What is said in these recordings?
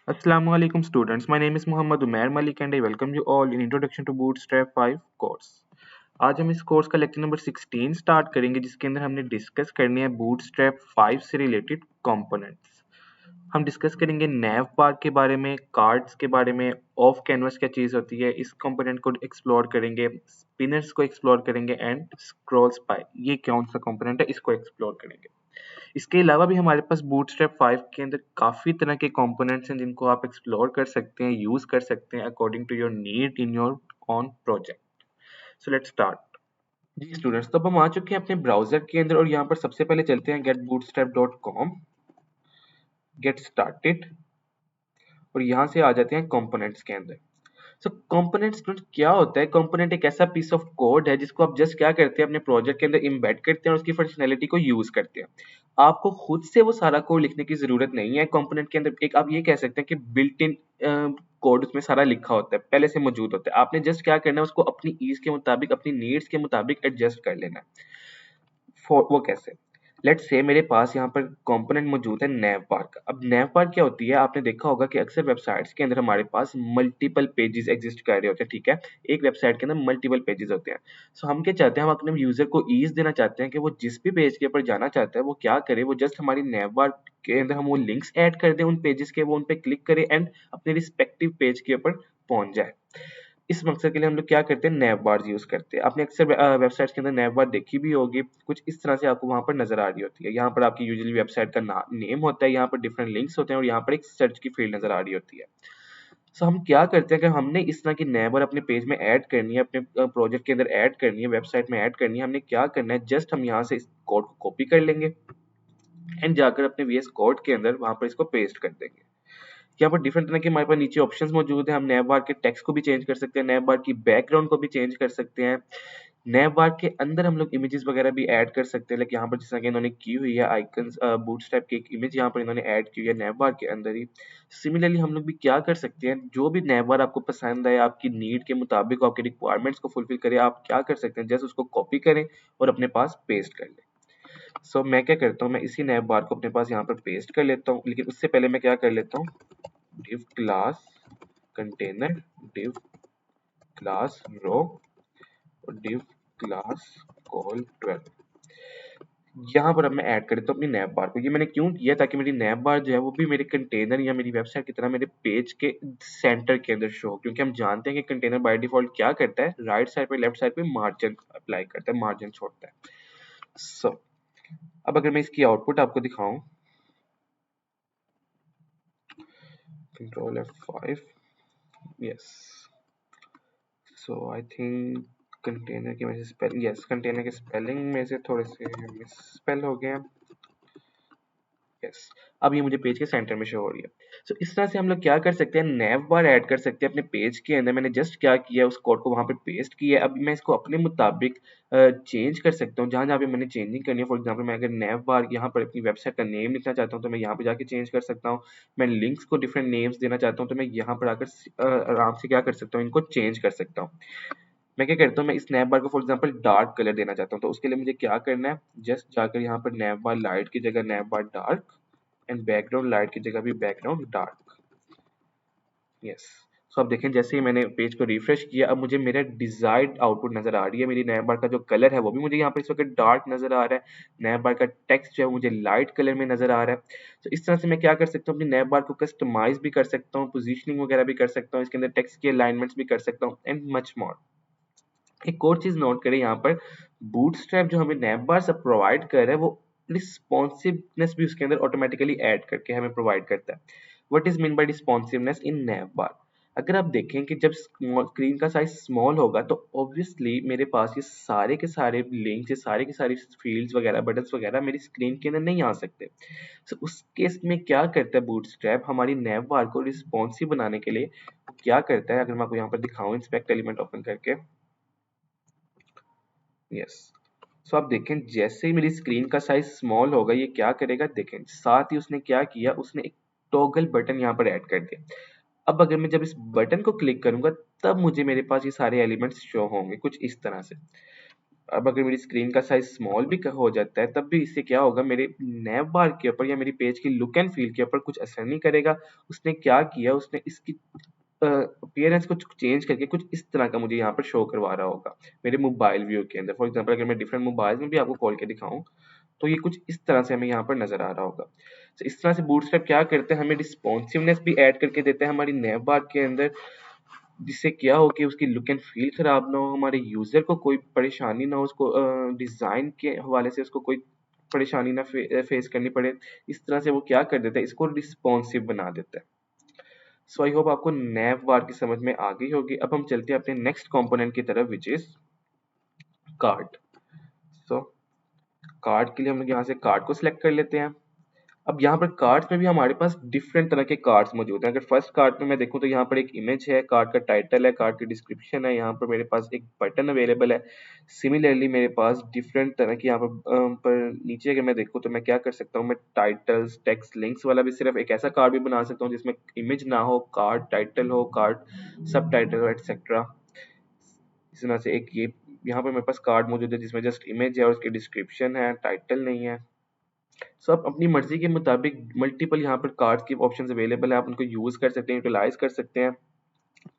Assalamualaikum students, my name is Muhammad Umair Malik and I welcome you all in Introduction to Bootstrap 5 course. आज हम इस course का lecture number 16 start करेंगे जिसके अंदर हमने डिस्कस करनी है बूटस्ट्रैप 5 से रिलेटेड कंपोनेंट्स। हम डिस्कस करेंगे नैव बार के बारे में, कार्ड्स के बारे में, ऑफ कैनवस क्या चीज़ होती है, इस कंपोनेंट को एक्सप्लोर करेंगे, स्पिनर्स को एक्सप्लोर करेंगे एंड स्क्रॉल स्पाई, ये कौन सा कंपोनेंट है इसको एक्सप्लोर करेंगे। इसके अलावा भी हमारे पास बूटस्ट्रैप 5 के अंदर काफ़ी तरह के कंपोनेंट्स हैं जिनको आप एक्सप्लोर कर सकते हैं, यूज़ कर सकते हैं according to your need in your own project. So let's start. जी स्टूडेंट्स, तो अब हम आ चुके हैं अपने ब्राउजर के अंदर और यहाँ पर सबसे पहले चलते हैं getbootstrap.com, गेट स्टार्टेड और यहाँ से आ जाते हैं कंपोनेंट्स के अंदर। सो कंपोनेंट स्टूडेंट क्या होता है? कंपोनेंट एक ऐसा पीस ऑफ कोड है जिसको आप जस्ट क्या करते हैं अपने प्रोजेक्ट के अंदर इम्बेड करते हैं और उसकी फंक्शनैलिटी को यूज करते हैं। आपको खुद से वो सारा कोड लिखने की जरूरत नहीं है। कंपोनेंट के अंदर एक आप ये कह सकते हैं कि बिल्ट इन कोड उसमें सारा लिखा होता है, पहले से मौजूद होता है। आपने जस्ट क्या करना है, उसको अपनी ईज के मुताबिक, अपनी नीड्स के मुताबिक एडजस्ट कर लेना है। वो कैसे? लेट्स से मेरे पास यहाँ पर कंपोनेंट मौजूद है नैवबार का। अब नैवबार क्या होती है? आपने देखा होगा कि अक्सर वेबसाइट्स के अंदर हमारे पास मल्टीपल पेजेस एग्जिस्ट कर रहे होते हैं, ठीक है? एक वेबसाइट के अंदर मल्टीपल पेजेस होते हैं। सो हम क्या चाहते हैं, हम अपने यूजर को ईज देना चाहते हैं कि वो जिस भी पेज के ऊपर जाना चाहता है वो क्या करे, वो जस्ट हमारी नैवबार के अंदर हम वो लिंक्स ऐड कर दें उन पेजेस के, वो उन पे क्लिक करे एंड अपने रिस्पेक्टिव पेज के ऊपर पहुंच जाए। इस मकसद के लिए हम लोग क्या करते हैं, नैव बार यूज करते हैं। आपने अक्सर वेबसाइट्स के अंदर नैव बार देखी भी होगी, कुछ इस तरह से आपको वहां पर नजर आ रही होती है। यहाँ पर आपकी यूजुअली वेबसाइट का नेम होता है, यहाँ पर डिफरेंट लिंक्स होते हैं और यहाँ पर एक सर्च की फील्ड नजर आ रही होती है। सो हम क्या करते हैं कि हमने इस तरह की नैव बार अपने पेज में ऐड करनी है, अपने प्रोजेक्ट के अंदर ऐड करनी है, वेबसाइट में ऐड करनी है। हमने क्या करना है, जस्ट हम यहाँ से इस कोड को कॉपी कर लेंगे एंड जाकर अपने वीएस कोड के अंदर वहां पर इसको पेस्ट कर देंगे। यहाँ पर डिफरेंट तरह के हमारे पास नीचे ऑप्शंस मौजूद है। हम नैव बार के टेक्स्ट को भी चेंज कर सकते हैं, नैव बार की बैकग्राउंड को भी चेंज कर सकते हैं, नैव बार के अंदर हम लोग इमेजेस वगैरह भी ऐड कर सकते हैं। लाइक यहाँ पर जिस तरह की इन्होंने की हुई है आइकन्स, बूटस्ट्रैप की एक इमेज यहाँ पर इन्होंने ऐड की हुई है नैव बार के अंदर ही। सिमिलरली हम लोग भी क्या कर सकते हैं, जो भी नैव बार आपको पसंद आए, आपकी नीड के मुताबिक, आपके रिक्वायरमेंट्स को फुलफिल करे, आप क्या कर सकते हैं, जस्ट उसको कॉपी करें और अपने पास पेस्ट कर लें। सो मैं क्या करता हूँ, मैं इसी नैव बार को अपने पास यहाँ पर पेस्ट कर लेता हूँ, लेकिन उससे पहले मैं क्या कर लेता हूँ, div class container, div class row और div class call 12। यहाँ पर अब मैं ऐड कर देता हूँ अपनी नैव बार को। ये मैंने क्यों किया, ताकि मेरी नैव बार जो है वो भी मेरे कंटेनर या मेरी वेबसाइट की तरह मेरे पेज के सेंटर के अंदर शो हो, क्योंकि हम जानते हैं कि कंटेनर बाय डिफॉल्ट क्या करता है, राइट साइड पे लेफ्ट साइड पे मार्जिन अप्लाई करता है, मार्जिन छोड़ता है। सो अब अगर मैं इसकी आउटपुट आपको दिखाऊं, control F5, yes. So I think container की वजह से स्पेलिंग, यस, कंटेनर के स्पेलिंग में से थोड़े से मिस स्पेल हो गए हैं। यस, अब ये मुझे पेज के सेंटर में शो हो रही है। सो इस तरह से हम लोग क्या कर सकते हैं, नैव बार ऐड कर सकते हैं अपने पेज के अंदर। मैंने जस्ट क्या किया, उस कोड को वहां पे पेस्ट किया है। अब मैं इसको अपने मुताबिक चेंज कर सकता हूँ जहां जहां पे मैंने चेंजिंग करनी है। फॉर एग्जाम्पल, मैं अगर नैव बार यहाँ पर अपनी वेबसाइट का नेम लिखना चाहता हूँ तो मैं यहाँ पे जाके चेंज कर सकता हूँ। मैं लिंक्स को डिफरेंट नेम्स देना चाहता हूँ तो मैं यहाँ पर आकर आराम से क्या कर सकता हूँ, इनको चेंज कर सकता हूँ। मैं क्या करता हूँ, मैं इस नैव बार को फॉर एग्जांपल डार्क कलर देना चाहता हूँ, तो उसके लिए मुझे क्या करना है, जस्ट जाकर यहाँ पर नैव बार लाइट की जगह नैव बार डार्क एंड बैकग्राउंड लाइट की जगह भी बैकग्राउंड डार्क। यस। सो अब देखें, जैसे ही मैंने पेज को रिफ्रेश किया, अब मुझे मेरा डिजायर्ड आउटपुट नजर आ रही है। मेरी नैव बार का जो कलर है वो भी मुझे यहाँ पर इस वक्त डार्क नजर आ रहा है, नैव बार का टेक्स्ट जो है मुझे लाइट कलर में नजर आ रहा है। तो इस तरह से मैं क्या कर सकता हूँ, अपनी नैव बार को कस्टमाइज भी कर सकता हूँ, पोजिशनिंग वगैरह भी कर सकता हूँ, इसके अंदर टेक्स्ट के अलाइनमेंट्स भी कर सकता हूँ एंड मच मोर। एक और चीज नोट करें, यहाँ पर बूटस्ट्रैप जो हमें नैव बार से प्रोवाइड कर रहा है वो रिस्पॉन्सिवनेस भी उसके अंदर ऑटोमेटिकली ऐड करके हमें प्रोवाइड करता है। What is mean by responsiveness in nav bar? अगर आप देखें कि जब स्क्रीन का साइज स्मॉल होगा तो ऑब्वियसली मेरे पास ये सारे के सारे लिंक्स, ये सारे के सारी फील्ड्स वगैरह, बटन्स वगैरह मेरी स्क्रीन के अंदर नहीं आ सकते। सो उस केस में क्या करता है बूटस्ट्रैप, हमारी नैव बार को रिस्पॉन्सिव बनाने के लिए क्या करता है, अगर मैं आपको यहाँ पर दिखाऊं इंस्पेक्ट एलिमेंट ओपन करके, यस। सो आप देखें, जैसे ही मेरी स्क्रीन का साइज स्मॉल होगा ये क्या करेगा, देखें साथ ही उसने क्या किया, उसने एक टॉगल बटन यहाँ पर ऐड कर दिया। अब अगर मैं जब इस बटन को क्लिक करूंगा तब मुझे मेरे पास ये सारे एलिमेंट्स शो होंगे कुछ इस तरह से। अब अगर मेरी स्क्रीन का साइज स्मॉल भी हो जाता है तब भी इससे क्या होगा, मेरे नैव बार के ऊपर या मेरी पेज की लुक एंड फील के ऊपर कुछ असर नहीं करेगा। उसने क्या किया, उसने इसकी अपीयरेंस को चेंज करके कुछ इस तरह का मुझे यहाँ पर शो करवा रहा होगा मेरे मोबाइल व्यू के अंदर। फॉर एग्जांपल अगर मैं डिफरेंट मोबाइल में भी आपको खोल के दिखाऊं तो ये कुछ इस तरह से हमें यहाँ पर नजर आ रहा होगा। तो इस तरह से बूटस्ट्रैप क्या करते हैं, हमें रिस्पॉन्सिवनेस भी ऐड करके देते हैं हमारी नैव बार के अंदर, जिससे क्या हो कि उसकी लुक एंड फील खराब ना हो, हमारे यूजर को कोई परेशानी ना हो, उसको डिजाइन के हवाले से उसको कोई परेशानी ना फेस करनी पड़े। इस तरह से वो क्या कर देता है, इसको रिस्पॉन्सिव बना देता है। सो आई होप आपको नैव बार की समझ में आ गई होगी। अब हम चलते हैं अपने नेक्स्ट कंपोनेंट की तरफ, which is called. So card के लिए हम लोग यहाँ से कार्ड को सिलेक्ट कर लेते हैं। अब यहाँ पर कार्ड्स में भी हमारे पास डिफरेंट तरह के कार्ड्स मौजूद हैं। अगर फर्स्ट कार्ड में मैं देखूँ तो यहाँ पर एक इमेज है, कार्ड का टाइटल है, कार्ड की डिस्क्रिप्शन है, यहाँ पर मेरे पास एक बटन अवेलेबल है। सिमिलरली मेरे पास डिफरेंट तरह की यहाँ पर नीचे अगर मैं देखूँ तो मैं क्या कर सकता हूँ, मैं टाइटल्स, टेक्स्ट, लिंक्स वाला भी सिर्फ एक ऐसा कार्ड भी बना सकता हूँ जिसमें इमेज ना हो, कार्ड टाइटल हो, कार्ड सब टाइटल हो, एटसेट्रा। इस तरह से एक ये यहाँ पर मेरे पास कार्ड मौजूद है जिसमें जस्ट इमेज है और उसकी डिस्क्रिप्शन है, टाइटल नहीं है। सो आप अपनी मर्जी के मुताबिक मल्टीपल यहाँ पर कार्ड्स की ऑप्शंस अवेलेबल है, आप उनको यूज कर सकते हैं, यूटिलाइज कर सकते हैं।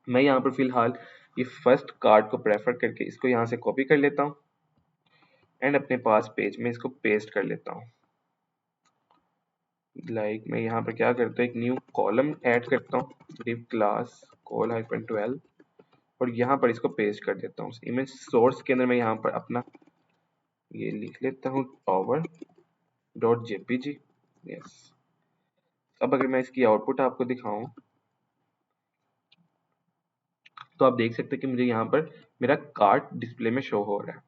मैं यहाँ पर फिलहाल ये फर्स्ट कार्ड को प्रेफर करके इसको यहाँ से कॉपी कर लेता हूँ एंड अपने पास पेज में इसको पेस्ट कर लेता हूँ। मैं यहाँ पर क्या करता हूँ, एक न्यू कॉलम ऐड करता हूँ, div क्लास col-12 और यहाँ पर इसको पेस्ट कर देता हूँ। इमेज सोर्स के अंदर मैं यहाँ पर अपना ये लिख लेता हूँ power.jpg। यस, अब अगर मैं इसकी आउटपुट आपको दिखाऊं तो आप देख सकते हैं कि मुझे यहाँ पर मेरा कार्ड डिस्प्ले में शो हो रहा है।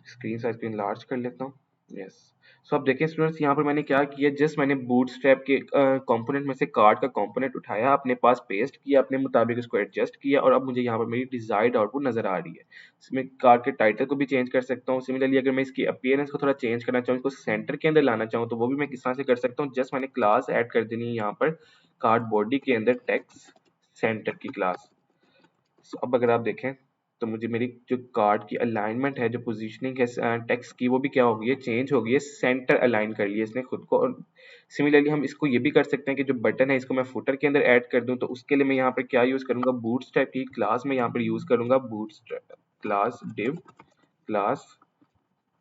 स्क्रीन साइज को इनलार्ज कर लेता हूँ। यस, सो आप देखिए स्टूडेंट्स, यहाँ पर मैंने क्या किया, जस्ट मैंने बूटस्ट्रैप के कंपोनेंट में से कार्ड का कंपोनेंट उठाया, अपने पास पेस्ट किया, अपने मुताबिक उसको एडजस्ट किया और अब मुझे यहाँ पर मेरी डिजायर्ड आउटपुट नजर आ रही है। इसमें कार्ड के टाइटल को भी चेंज कर सकता हूँ। सिमिलरली अगर मैं इसकी अपीयरेंस को थोड़ा चेंज करना चाहूँ, इसको सेंटर के अंदर लाना चाहूँ तो वो भी मैं किस तरह से कर सकता हूँ। जस्ट मैंने क्लास ऐड कर देनी है यहाँ पर कार्ड बॉडी के अंदर टेक्स्ट सेंटर की क्लास। अब अगर आप देखें तो मुझे मेरी जो कार्ड की अलाइनमेंट है, जो पोजीशनिंग है टेक्स्ट की, वो भी क्या हो गई है, चेंज हो गई है, सेंटर अलाइन कर लिया इसने खुद को। और सिमिलरली हम इसको ये भी कर सकते हैं कि जो बटन है इसको मैं फुटर के अंदर ऐड कर दूं, तो उसके लिए मैं यहाँ पर क्या यूज करूंगा, बूटस्ट्रैप की क्लास में यहाँ पर यूज करूंगा bootstrap class div class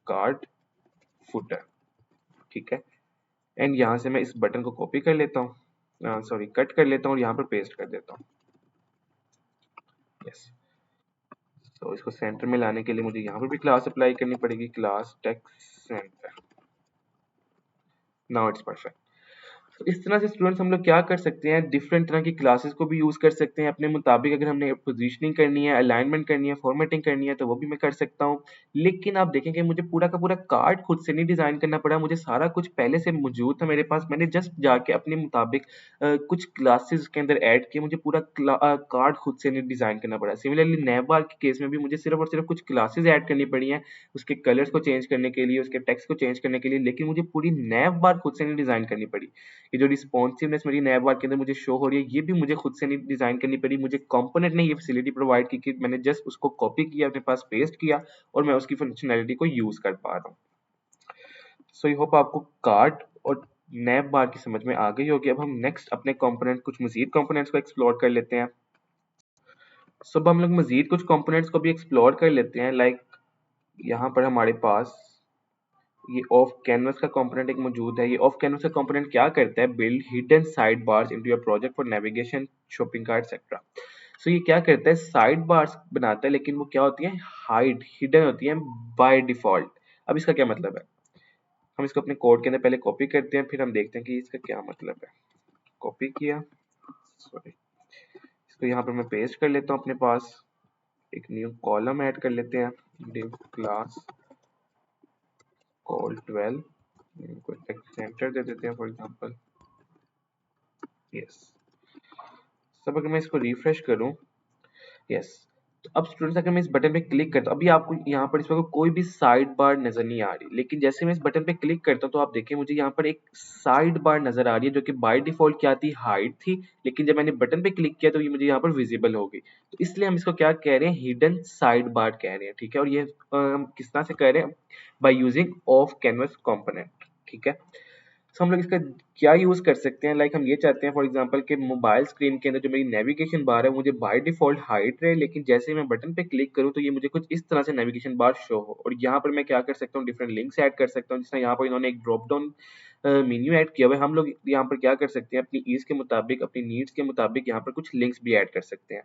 card footer. ठीक है, एंड यहाँ से मैं इस बटन को कॉपी कर लेता हूँ, सॉरी कट कर लेता हूँ और यहाँ पर पेस्ट कर देता हूँ। यस, तो इसको सेंटर में लाने के लिए मुझे यहाँ पर भी क्लास अप्लाई करनी पड़ेगी, class text centre. Now it's perfect. तो इस तरह से स्टूडेंट्स हम लोग क्या कर सकते हैं, डिफरेंट तरह की क्लासेस को भी यूज कर सकते हैं अपने मुताबिक। अगर हमने पोजीशनिंग करनी है, अलाइनमेंट करनी है, फॉर्मेटिंग करनी है तो वो भी मैं कर सकता हूँ। लेकिन आप देखेंगे मुझे पूरा का पूरा कार्ड खुद से नहीं डिजाइन करना पड़ा, मुझे सारा कुछ पहले से मौजूद था मेरे पास। मैंने जस्ट जाके अपने मुताबिक कुछ क्लासेस के अंदर ऐड किए, मुझे पूरा कार्ड खुद से नहीं डिजाइन करना पड़ा। सिमिलरली नैवबार के केस में भी मुझे सिर्फ और सिर्फ कुछ क्लासेस ऐड करनी पड़ी हैं उसके कलर्स को चेंज करने के लिए, उसके टेक्स्ट को चेंज करने के लिए, लेकिन मुझे पूरी नैव बार खुद से नहीं डिजाइन करनी पड़ी। ये जो रिस्पॉन्सिवनेस मेरी नैव बार के अंदर मुझे शो हो रही है, ये भी मुझे खुद से नहीं डिजाइन करनी पड़ी, मुझे कंपोनेंट ने ये फैसिलिटी प्रोवाइड की कि मैंने जस्ट उसको कॉपी किया, अपने पास पेस्ट किया और मैं उसकी फंक्शनैलिटी को यूज कर पा रहा हूँ। सो आई होप आपको कार्ड और नैव बार की समझ में आ गई होगी। अब हम नेक्स्ट अपने कंपोनेंट, कुछ मजीद कंपोनेंट्स को एक्सप्लोर कर लेते हैं। सो अब हम लोग मजीद कुछ कंपोनेंट्स को भी एक्सप्लोर कर लेते हैं। यहाँ पर हमारे पास ये ऑफ कैनवस का कंपोनेंट एक मौजूद है। ये ऑफ कैनवस का कंपोनेंट क्या करता है, build hidden side bars into your project for navigation, shopping cart etcetera. So ये क्या करता है, साइड बार्स बनाता है, लेकिन वो क्या होती है, हिडन होती है बाय डिफॉल्ट। अब इसका क्या मतलब है, हम इसको अपने कोड के अंदर पहले कॉपी करते हैं, फिर हम देखते हैं कि इसका क्या मतलब है। कॉपी किया, सॉरी, इसको यहाँ पर मैं पेस्ट कर लेता हूँ अपने पास, एक न्यू कॉलम ऐड कर लेते हैं, div क्लास col-12, इनको टेक्स्ट सेंटर दे देते हैं फॉर एग्जांपल। यस, सब अगर मैं इसको रिफ्रेश करूं, यस, तो अब स्टूडेंट्स अगर मैं इस बटन पे क्लिक करता हूँ, अभी आपको यहाँ पर इस वक्त कोई भी साइड बार नजर नहीं आ रही, लेकिन जैसे मैं इस बटन पे क्लिक करता हूँ तो आप देखिए मुझे यहाँ पर एक साइड बार नजर आ रही है, जो कि बाय डिफॉल्ट क्या थी, हाइड थी, लेकिन जब मैंने बटन पे क्लिक किया तो ये मुझे यहाँ पर विजिबल हो गई। तो इसलिए हम इसको क्या कह रहे हैं, हिडन साइड बार कह रहे हैं, ठीक है। और ये हम किस तरह से कह रहे हैं, by using of canvas component, ठीक है। तो हम लोग इसका क्या यूज कर सकते हैं, लाइक हम ये चाहते हैं फॉर एग्जांपल कि मोबाइल स्क्रीन के अंदर जो मेरी नेविगेशन बार है मुझे बाय डिफॉल्ट हाइड रहे, लेकिन जैसे मैं बटन पे क्लिक करूं तो ये मुझे कुछ इस तरह से नेविगेशन बार शो हो। और यहाँ पर मैं क्या कर सकता हूँ, डिफरेंट लिंक्स ऐड कर सकता हूँ, जिसमें यहाँ पर इन्होंने एक ड्रॉप डाउन मेन्यू ऐड किया हुआ है। हम लोग यहाँ पर क्या कर सकते हैं, अपनी ईज के मुताबिक, अपनी नीड्स के मुताबिक यहाँ पर कुछ लिंक्स भी ऐड कर सकते हैं।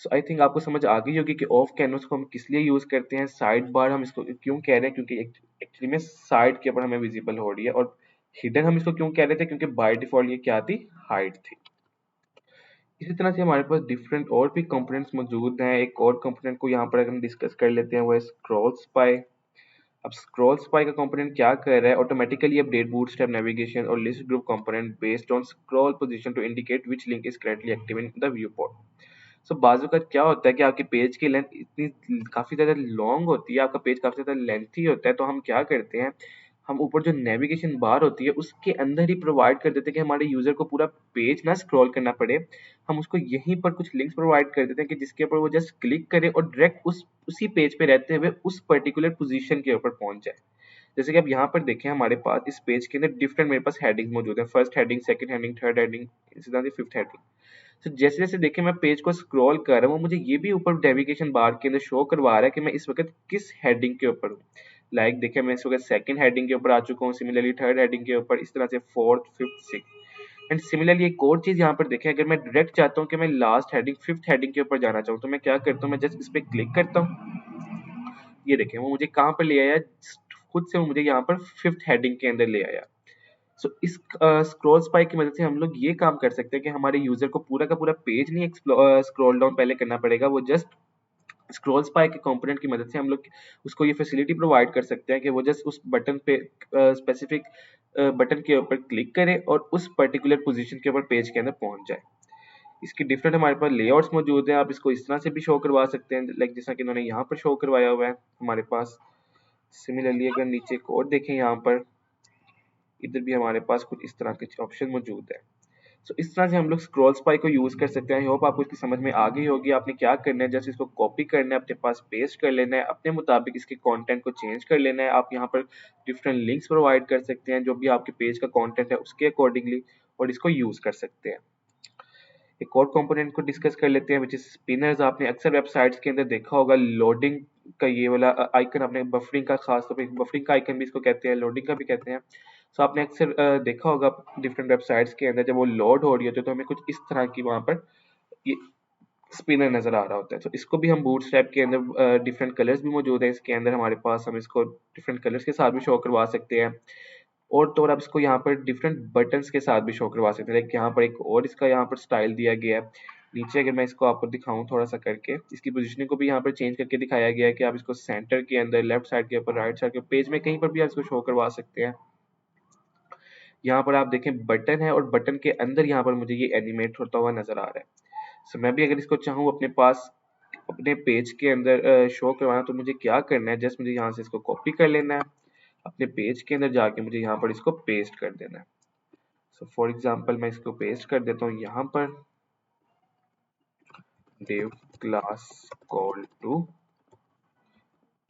सो आई थिंक आपको समझ आ गई होगी कि ऑफ कैनवस को हम किस लिए यूज करते हैं, साइड बार हम इसको क्यों कह रहे हैं, क्योंकि एक्चुअली में साइड के ऊपर हमें विजिबल हो रही है। और हिडन हम इसको क्यों कह रहे थे, क्योंकि बाय डिफॉल्ट ये क्या थी, हाइड थी। इसी तरह से हमारे पास डिफरेंट और भी कंपोनेंट्स मौजूद हैं। एक और कंपोनेंट को यहाँ पर अगर हम डिस्कस कर लेते हैं, वो है स्क्रॉल स्पाई। अब स्क्रॉल स्पाई का कंपोनेंट क्या कर रहा है, ऑटोमेटिकली अपडेट बूटस्ट्रैप नेविगेशन और list group component based on scroll position to indicate which link is currently active in the view port. So बाजू का क्या होता है कि आपके पेज की लेंथ इतनी काफी ज्यादा लॉन्ग होती है, आपका पेज काफी ज्यादा लेंथी होता है, तो हम क्या करते हैं, हम ऊपर जो नेविगेशन बार होती है उसके अंदर ही प्रोवाइड कर देते हैं कि हमारे यूजर को पूरा पेज ना स्क्रॉल करना पड़े। हम उसको यहीं पर कुछ लिंक्स प्रोवाइड कर देते हैं कि जिसके ऊपर वो जस्ट क्लिक करे और डायरेक्ट उसी पेज पे रहते हुए उस पर्टिकुलर पोजीशन के ऊपर पहुंच जाए। जैसे कि अब यहाँ पर देखें, हमारे पास इस पेज के अंदर डिफरेंट मेरे पास हेडिंग मौजूद है, first heading, second heading, third heading, इसी तरह से फिफ्थ हेडिंग। तो जैसे जैसे देखिए मैं पेज को स्क्रॉल कर रहा हूँ, मुझे ये भी ऊपर नेविगेशन बार के अंदर शो करवा रहा है कि मैं इस वक्त किस हेडिंग के ऊपर हूँ। लाइक देखिए मैं इस वक्त सेकंड हेडिंग के ऊपर आ चुका हूँ, सिमिलरली थर्ड हेडिंग के ऊपर, इस तरह से fourth, fifth, six. And similarly एक और चीज यहाँ पर देखें, अगर मैं डायरेक्ट चाहता हूँ कि मैं लास्ट हेडिंग, फिफ्थ हेडिंग के ऊपर जाना चाहूँ, तो मैं क्या करता हूँ, मैं जस्ट इस पे क्लिक करता हूँ। ये देखें वो मुझे कहाँ पर ले आया, खुद से वो मुझे यहाँ पर फिफ्थ हेडिंग के अंदर ले आया। सो इस स्क्रॉल स्पाई की मदद से हम लोग ये काम कर सकते हैं कि हमारे यूजर को पूरा का पूरा पेज नहीं स्क्रॉल डाउन पहले करना पड़ेगा, वो जस्ट स्क्रॉल स्पाई के कंपोनेंट की मदद से हम लोग उसको ये फैसिलिटी प्रोवाइड कर सकते हैं कि वो जस्ट उस बटन पे स्पेसिफिक बटन के ऊपर क्लिक करे और उस पर्टिकुलर पोजीशन के ऊपर पेज के अंदर पहुंच जाए। इसकी डिफरेंट हमारे पास लेआउट्स मौजूद हैं, आप इसको इस तरह से भी शो करवा सकते हैं, लाइक जैसा कि इन्होंने यहाँ पर शो करवाया हुआ है हमारे पास। सिमिलरली अगर नीचे कोड देखें, यहाँ पर इधर भी हमारे पास कुछ इस तरह के ऑप्शन मौजूद है। सो इस तरह से हम लोग स्क्रॉल स्पाई को यूज कर सकते हैं। आई होप आपको इसकी समझ में आ गई होगी। आपने क्या करना है, जैसे इसको कॉपी करना है, अपने पास पेस्ट कर लेना है, अपने मुताबिक इसके कंटेंट को चेंज कर लेना है। आप यहाँ पर डिफरेंट लिंक्स प्रोवाइड कर सकते हैं जो भी आपके पेज का कंटेंट है उसके अकॉर्डिंगली, और इसको यूज कर सकते हैं। एक और कंपोनेंट को डिस्कस कर लेते हैं, विच इज स्पिनर्स। आपने अक्सर वेबसाइट्स के अंदर देखा होगा लोडिंग का ये वाला आइकन, आपने बफरिंग का, खास तौर पे बफरिंग का आइकन भी इसको कहते हैं, लोडिंग का भी कहते हैं। सो आपने अक्सर देखा होगा डिफरेंट वेबसाइट्स के अंदर जब वो लोड हो रही होती है तो हमें कुछ इस तरह की वहां पर ये स्पिनर नजर आ रहा होता है। तो इसको भी हम बूटस्ट्रैप के अंदर डिफरेंट कलर्स भी मौजूद है इसके अंदर हमारे पास, हम इसको डिफरेंट कलर्स के साथ भी शो करवा सकते हैं। और तो और आप इसको यहाँ पर डिफरेंट बटन्स के साथ भी शो करवा सकते हैं। लाइक यहाँ पर एक और इसका यहाँ पर स्टाइल दिया गया है नीचे, अगर मैं इसको आपको दिखाऊं थोड़ा सा करके, इसकी पोजीशनिंग को भी यहाँ पर चेंज करके दिखाया गया है कि आप इसको सेंटर के अंदर, लेफ्ट साइड के ऊपर, राइट साइड के पेज में कहीं पर भी आप इसको शो करवा सकते हैं। यहाँ पर आप देखें बटन है और बटन के अंदर यहाँ पर मुझे ये एनिमेट होता हुआ नजर आ रहा है। सो मैं भी अगर इसको चाहूँ अपने पास अपने पेज के अंदर शो करवाना, तो मुझे क्या करना है, जस्ट मुझे यहाँ से इसको कॉपी कर लेना है, अपने पेज के अंदर जाके मुझे यहाँ पर इसको पेस्ट कर देना है। सो फॉर एग्जांपल मैं इसको पेस्ट कर देता हूँ यहाँ पर, div class call to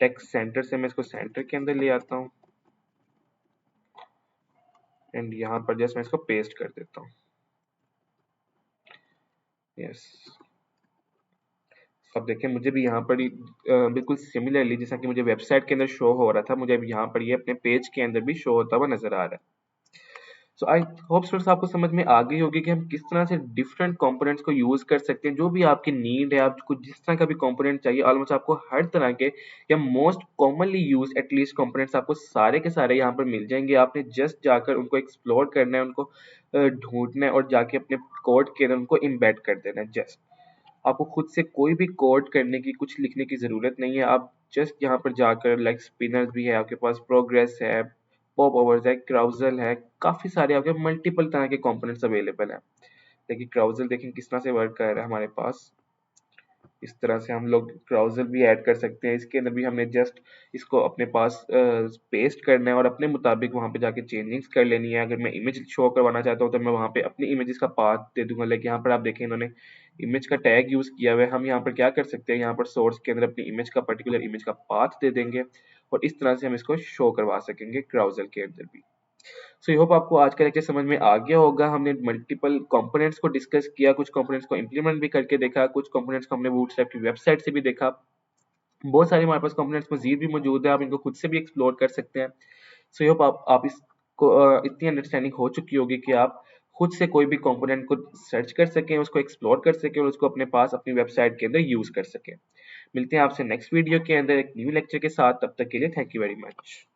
text center से, मैं इसको सेंटर के अंदर ले आता हूँ एंड यहाँ पर जस्ट मैं इसको पेस्ट कर देता हूँ। यस, अब देखें मुझे भी यहाँ पर बिल्कुल सिमिलरली जैसा कि मुझे वेबसाइट के अंदर शो हो रहा था, मुझे अब यहाँ पर ये अपने पेज के अंदर भी शो होता हुआ नजर आ रहा है। सो आई होप स्टूडेंट्स आपको समझ में आ गई होगी कि हम किस तरह से डिफरेंट कंपोनेंट्स को यूज कर सकते हैं। जो भी आपकी नीड है, आपको जिस तरह का भी कंपोनेंट चाहिए, ऑलमोस्ट आपको हर तरह के या most commonly use at least components आपको सारे के सारे यहाँ पर मिल जाएंगे। आपने जस्ट जाकर उनको एक्सप्लोर करना है, उनको ढूंढना है और जाके अपने कोड के अंदर उनको इम्बेड कर देना है। जस्ट आपको खुद से कोई भी कोड करने की, कुछ लिखने की जरूरत नहीं है। आप जस्ट यहाँ पर जाकर, लाइक स्पिनर्स भी है आपके पास, प्रोग्रेस है, पॉप ओवर्स है, क्राउजल है, काफी सारे आपके मल्टीपल तरह के कंपोनेंट्स अवेलेबल हैं। देखिए क्राउजल देखें किस तरह से वर्क कर रहा है हमारे पास। इस तरह से हम लोग क्राउजल भी ऐड कर सकते हैं। इसके अंदर भी हमें जस्ट इसको अपने पास पेस्ट करना है और अपने मुताबिक वहाँ पे जाके चेंजिंग्स कर लेनी है। अगर मैं इमेज शो करवाना चाहता हूँ तो मैं वहाँ पे अपनी इमेजेस का पाथ दे दूंगा। लाइक यहाँ पर आप देखें इन्होंने इमेज का टैग यूज किया हुआ है। हम यहाँ पर क्या कर सकते हैं, यहाँ पर सोर्स के अंदर अपनी इमेज का पर्टिकुलर इमेज का पाथ दे देंगे और इस तरह से हम इसको शो करवा सकेंगे क्राउजल के अंदर भी। सो आई होप आपको आज का लेक्चर समझ में आ गया होगा। हमने मल्टीपल कंपोनेंट्स को डिस्कस किया, कुछ कंपोनेंट्स को इंप्लीमेंट भी करके देखा, कुछ कंपोनेंट्स को हमने बूटस्ट्रैप की वेबसाइट से भी देखा। बहुत सारे हमारे पास कंपोनेंट्स मजीद भी मौजूद है, आप इनको खुद से भी एक्सप्लोर कर सकते हैं। सो आई होप आप इसको इतनी अंडरस्टैंडिंग हो चुकी होगी कि आप खुद से कोई भी कंपोनेंट को सर्च कर सकें, उसको एक्सप्लोर कर सकें और उसको अपने पास अपनी वेबसाइट के अंदर यूज कर सकें। मिलते हैं आपसे नेक्स्ट वीडियो के अंदर एक न्यू लेक्चर के साथ। तब तक के लिए थैंक यू वेरी मच।